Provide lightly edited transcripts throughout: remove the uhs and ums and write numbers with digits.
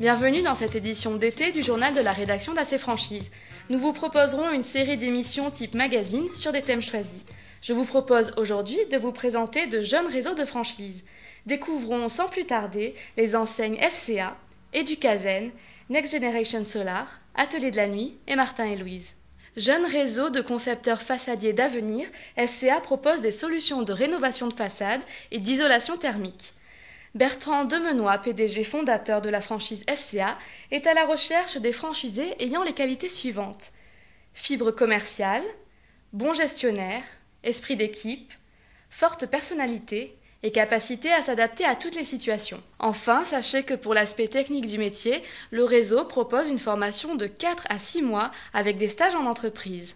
Bienvenue dans cette édition d'été du journal de la rédaction d'AC Franchise. Nous vous proposerons une série d'émissions type magazine sur des thèmes choisis. Je vous propose aujourd'hui de vous présenter de jeunes réseaux de franchise. Découvrons sans plus tarder les enseignes FCA, Educazen, Next Generation Solar, Atelier de la Nuit et Martin et Louise. Jeune réseau de concepteurs façadiers d'avenir, FCA propose des solutions de rénovation de façade et d'isolation thermique. Bertrand Demenoy, PDG fondateur de la franchise FCA, est à la recherche des franchisés ayant les qualités suivantes: fibre commerciale, bon gestionnaire, esprit d'équipe, forte personnalité et capacité à s'adapter à toutes les situations. Enfin, sachez que pour l'aspect technique du métier, le réseau propose une formation de 4 à 6 mois avec des stages en entreprise.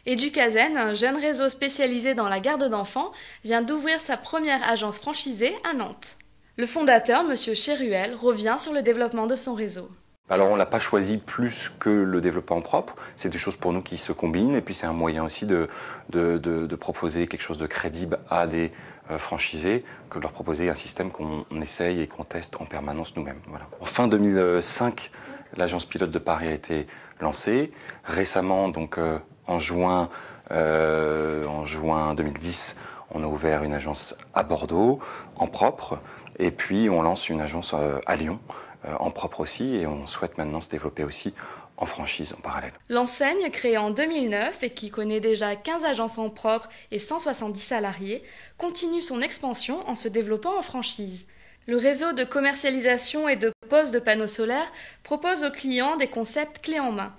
Educazen, un jeune réseau spécialisé dans la garde d'enfants, vient d'ouvrir sa première agence franchisée à Nantes. Le fondateur, M. Cheruel, revient sur le développement de son réseau. Alors on ne l'a pas choisi plus que le développement propre, c'est des choses pour nous qui se combinent et puis c'est un moyen aussi de proposer quelque chose de crédible à des franchisés que de leur proposer un système qu'on essaye et qu'on teste en permanence nous-mêmes. Voilà. En fin 2005, l'agence pilote de Paris a été lancée. Récemment, donc en juin 2010, on a ouvert une agence à Bordeaux en propre et puis on lance une agence à Lyon en propre aussi, et on souhaite maintenant se développer aussi en franchise en parallèle. L'enseigne, créée en 2009 et qui connaît déjà 15 agences en propre et 170 salariés, continue son expansion en se développant en franchise. Le réseau de commercialisation et de pose de panneaux solaires propose aux clients des concepts clés en main.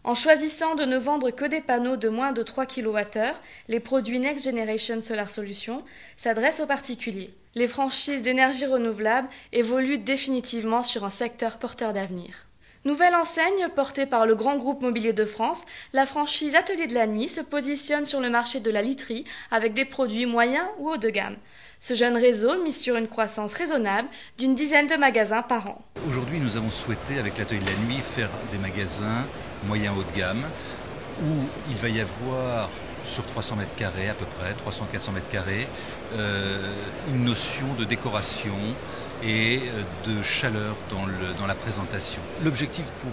En choisissant de ne vendre que des panneaux de moins de 3 kWh, les produits Next Generation Solar Solutions s'adressent aux particuliers. Les franchises d'énergie renouvelable évoluent définitivement sur un secteur porteur d'avenir. Nouvelle enseigne portée par le grand groupe Mobilier de France, la franchise Atelier de la Nuit se positionne sur le marché de la literie avec des produits moyens ou haut de gamme. Ce jeune réseau mise sur une croissance raisonnable d'une dizaine de magasins par an. Aujourd'hui, nous avons souhaité, avec l'Atelier de la Nuit, faire des magasins moyens haut de gamme où il va y avoir sur 300 mètres carrés à peu près, 300-400 mètres carrés, une notion de décoration et de chaleur dans la présentation. L'objectif pour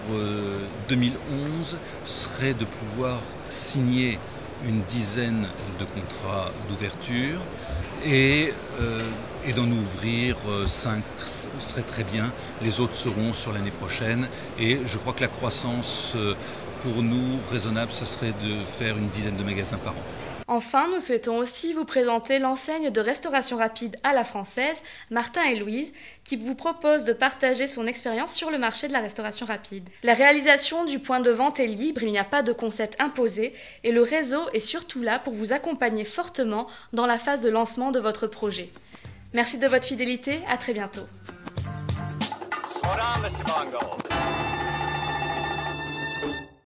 2011 serait de pouvoir signer une dizaine de contrats d'ouverture et d'en ouvrir 5 serait très bien. Les autres seront sur l'année prochaine et je crois que la croissance pour nous raisonnable, ce serait de faire une dizaine de magasins par an. Enfin, nous souhaitons aussi vous présenter l'enseigne de restauration rapide à la française, Martin et Louise, qui vous propose de partager son expérience sur le marché de la restauration rapide. La réalisation du point de vente est libre, il n'y a pas de concept imposé et le réseau est surtout là pour vous accompagner fortement dans la phase de lancement de votre projet. Merci de votre fidélité, à très bientôt.